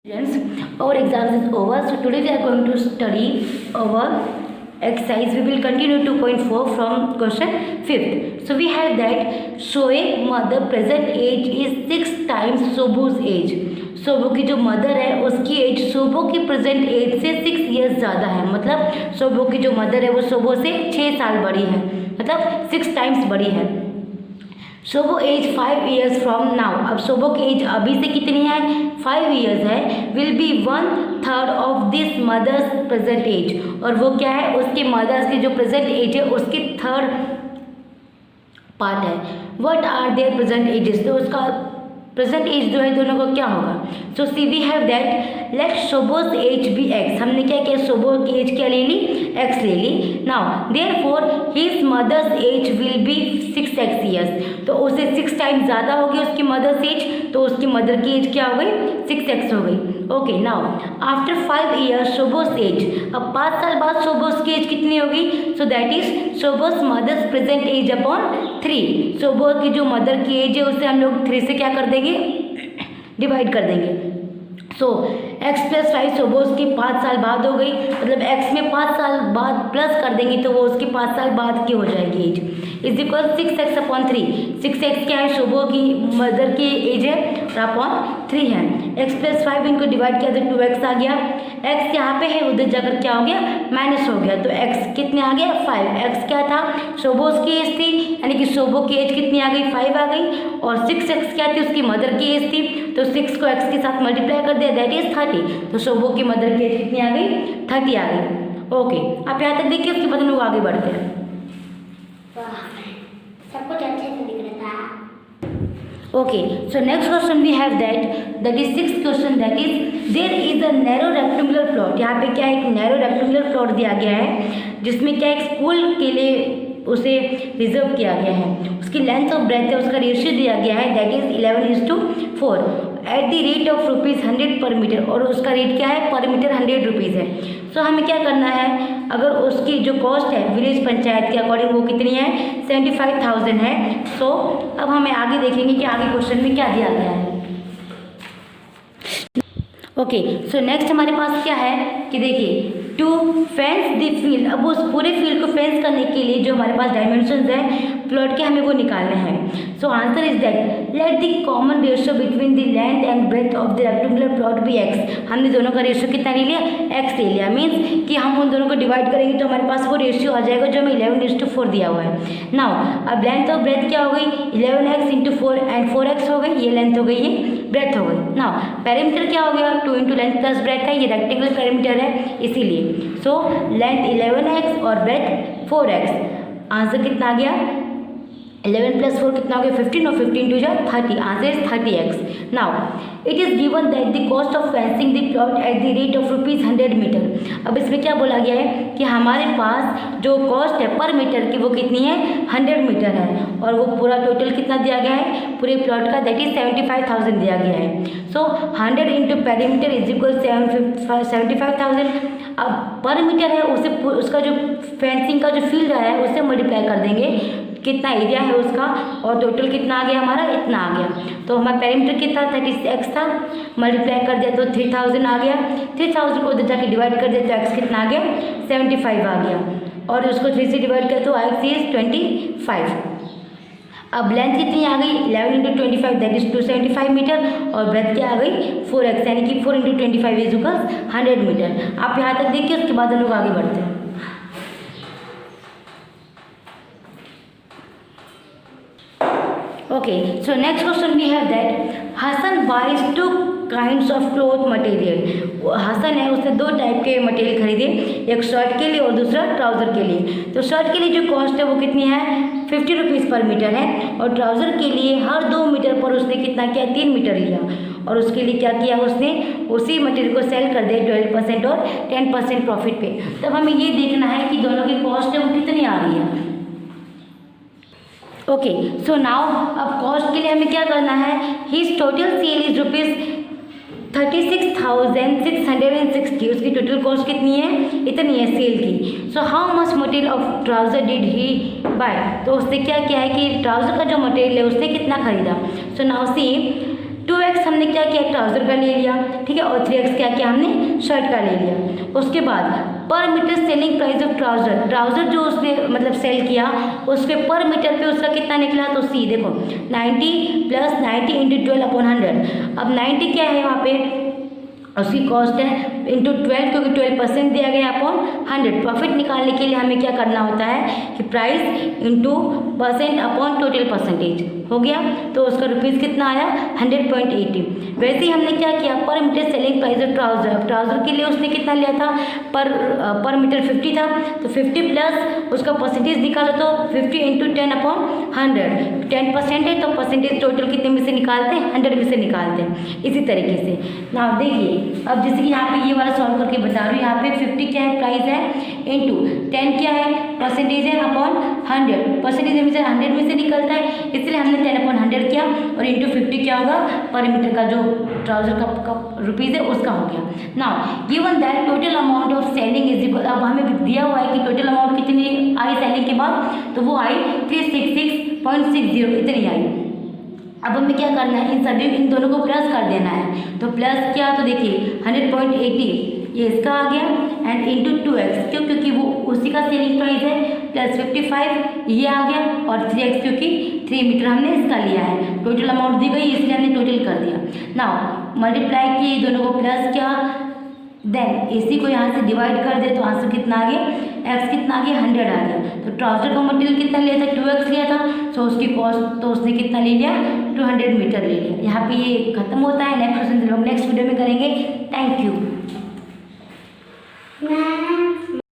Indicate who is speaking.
Speaker 1: Students, our exam is over. So today we are going to study our exercise. We will continue 2.4 from question 5th. So we have that Shoaib mother present age is 6 times Shobu's age. शोभो की जो mother है उसकी as शोभो की present as से 6 years ज़्यादा है। मतलब शोभो की जो मदर है वो शोभो से 6 साल बड़ी है, मतलब 6 टाइम्स बड़ी है। शोभो एज 5 ईयर्स फ्रॉम नाउ। अब शोभो की एज अभी से कितनी है? 5 ईयर्स है। Will be 1/3 of this mother's present age. और वो क्या है? उसके मदर्स की जो प्रेजेंट एज है उसकी 3rd पार्ट है। What are their present ages? तो उसका प्रेजेंट एज जो है दोनों को क्या होगा? So see we have that let Shobho's age be x. हमने क्या किया? शोभो की एज क्या ले ली? एक्स ले ली। Now therefore his mother's age will be 6x years. तो उसे 6 टाइम्स ज़्यादा होगी उसकी मदर्स एज, तो उसकी मदर की एज क्या हो गई? 6x हो गई। Okay, now after 5 years Shobho's age. अब 5 साल बाद शोभोज की एज कितनी होगी? So that is Shobho's mother's present age upon 3। Shobho की जो मदर की एज है उसे हम लोग 3 से क्या कर देंगे? डिवाइड कर देंगे। सो x + 5 शोभोज की 5 साल बाद हो गई। मतलब x में 5 साल बाद प्लस कर देंगे तो वो उसकी 5 साल बाद की हो जाएगी as. Is equal 6x upon 3। 6x क्या है? शोभो की मदर की एज है और अपॉन 3 है। x + 5 इनको डिवाइड किया तो 2x आ गया। x यहाँ पे है, उधर जाकर क्या हो गया? माइनस हो गया। तो x कितने आ गया? 5। x क्या था? शोभोज की एज थी, यानी कि शोभो की एज कितनी आ गई? 5 आ गई। और 6x क्या थी? उसकी मदर की एज थी, तो 6 को x के साथ मल्टीप्लाई कर दिया, दैट इज 30। तो शोभो की मदर की एज कितनी आ गई? 30 आ गई। ओके, आप यहाँ तक देखिए, उसके बाद हम लोग आगे बढ़ते हैं।
Speaker 2: सब कुछ अच्छे से दिख रहा था।
Speaker 1: Okay, so next question we have that is 6th question, that is there is a narrow rectangular plot। यहाँ पे क्या एक नैरो रेक्टेंगुलर प्लॉट दिया गया है जिसमें क्या एक स्कूल के लिए उसे रिजर्व किया गया है। उसकी लेंथ और ब्रेथ है, उसका रेशियो दिया गया है, that is 11:4 eight the rate of ₹100 पर मीटर। और उसका रेट क्या है? पर मीटर 100 रुपीज़ है। सो हमें क्या करना है? अगर उसकी जो कॉस्ट है विलेज पंचायत के अकॉर्डिंग वो कितनी है? 75,000 है। सो अब हमें आगे देखेंगे कि आगे क्वेश्चन में क्या दिया गया है। ओके, सो नेक्स्ट हमारे पास क्या है कि देखिए टू फेंस द फील्ड। अब उस पूरे फील्ड को फेंस करने के लिए जो हमारे पास डायमेंशंस है प्लॉट के, हमें वो निकालने हैं। So answer is that let the common ratio between the length and breadth of the rectangular plot be x. हमने दोनों का रेशियो कितना ले लिया? एक्स ले लिया। मीन्स कि हम उन दोनों को डिवाइड करेंगे तो हमारे पास वो रेशियो आ जाएगा जो हमें 11:4 दिया हुआ है। नाउ अब लेंथ और ब्रेथ क्या हो गई? 11x × 4 एंड 4x हो गई। ये लेंथ हो गई, ये ब्रेथ हो गई। नाउ पेरीमीटर क्या हो गया? 2 × लेंथ प्लस ब्रेथ है, ये रेक्टेंगुलर पेरीमीटर है इसीलिए। सो लेंथ 11x और ब्रेथ 4x। आंसर कितना आ गया? 11 + 4 कितना हो गया? 15 और 15 × 30। Answer is 30x। Now it is given that the cost of fencing the plot at the rate of ₹100 metre. अब इसमें क्या बोला गया है कि हमारे पास जो कॉस्ट है पर मीटर की वो कितनी है? 100 मीटर है। और वो पूरा टोटल कितना दिया गया है पूरे प्लॉट का? दैट इज 75,000 दिया गया है। सो 100 × पेरीमीटर इज इक्वल 75,000। अब पर मीटर है उसे उसका जो फेंसिंग का जो फील्ड है उससे मल्टीप्लाई कर देंगे, कितना एरिया है उसका, और टोटल कितना आ गया हमारा? इतना आ गया। तो हमारा पेरीमीटर कितना? 36x था, मल्टीप्लाई कर दिया तो 3000 आ गया। 3000 को उधर जाके डिवाइड कर दिया तो x कितना आ गया? 75 आ गया। और उसको 3 से डिवाइड किया तो x इज 25। अब लेंथ कितनी आ गई? 11 × 25 दैट इज 275 मीटर। और ब्रेथ क्या आ गई? 4x, यानी कि 4 × 25 इज इक्वल 100 मीटर। आप यहाँ तक देखिए, उसके बाद हम लोग आगे बढ़ते हैं। Okay, so next question we have that Hassan buys 2 kinds of cloth material। Hasan है, उसने 2 टाइप के मटेरियल खरीदे, एक शर्ट के लिए और दूसरा ट्राउज़र के लिए। तो शर्ट के लिए जो कॉस्ट है वो कितनी है? 50 रुपीज़ पर मीटर है। और ट्राउज़र के लिए हर 2 मीटर पर उसने कितना किया? 3 मीटर लिया। और उसके लिए क्या किया? उसने उसी मटेरियल को सेल कर दिया 12% और 10% प्रॉफिट पे। तब हमें ये देखना है कि दोनों की कॉस्ट है वो कितनी आ रही है। ओके, सो नाउ अब कॉस्ट के लिए हमें क्या करना है? His total sale is ₹36,660। उसकी टोटल कॉस्ट कितनी है? इतनी है सेल की। So how much material of trouser did he buy. तो उसने क्या किया है कि ट्राउज़र का जो मटेरियल है उसने कितना खरीदा? So now see 2x 2x हमने क्या किया, ट्राउज़र का ले लिया, ठीक है, और 3x क्या किया हमने, शर्ट का ले लिया। उसके बाद per metre selling price of trouser, trouser जो उसने मतलब सेल किया उस पर पर मीटर पे उसका कितना निकला, तो सी देखो 90 + 90 × 12/100। अब 90 क्या है यहाँ पे, उसकी कॉस्ट है इंटू 12, क्योंकि 12% दिया गया अपॉन 100। प्रॉफिट निकालने के लिए हमें क्या करना होता है कि price into % upon total percentage हो गया, तो उसका रुपीज़ कितना आया 100.80। वैसे ही हमने क्या किया, per metre selling price of trouser, अब ट्राउज़र के लिए उसने कितना लिया था, पर मीटर 50 था, तो 50 प्लस उसका परसेंटेज निकालो तो 50 × 10/100, 10% है तो परसेंटेज टोटल कितने में से निकालते हैं, 100 में से निकालते हैं। इसी तरीके से ना देखिए, अब जैसे कि यहाँ पे ये वाला सॉल्व करके बता रही हूँ, यहाँ पे 50 क्या है, प्राइस है, इंटू 10 क्या है, परसेंटेज है, अपॉन 100, परसेंटेज में से 100 में से निकलता है, इसलिए हमने 10/100 किया, और इंटू 50 क्या होगा, पर मीटर का जो ट्राउज़र का रुपीज़ है उसका हो गया। Now given that total amount of selling is equal, अब हमें दिया हुआ है कि टोटल अमाउंट कितनी आई सेलिंग के बाद, तो वो आई 366.60 इतनी आई। अब हमें क्या करना है, इन दोनों को प्लस कर देना है, तो प्लस क्या, तो देखिए 100.80 ये इसका आ गया एंड इंटू 2x, क्यों, क्योंकि वो उसी का सेलिंग प्राइस है, प्लस 55 ये आ गया, और 3x क्योंकि 3 मीटर हमने इसका लिया है, टोटल अमाउंट दी गई इसलिए हमने टोटल कर दिया। नाउ मल्टीप्लाई किए दोनों को, प्लस क्या, देन इसी को यहाँ से डिवाइड कर दे तो आंसर कितना आ गया, x कितना आ गया, 100 आ गया। तो ट्राउज़र का मटेरियल कितना लिया था, 2x लिया था, तो उसकी कॉस्ट तो उसने कितना ले लिया, 200 मीटर ले लिया। यहाँ पे ये खत्म होता है। नेक्स्ट क्वेश्चन हम लोग नेक्स्ट वीडियो में करेंगे। Thank you.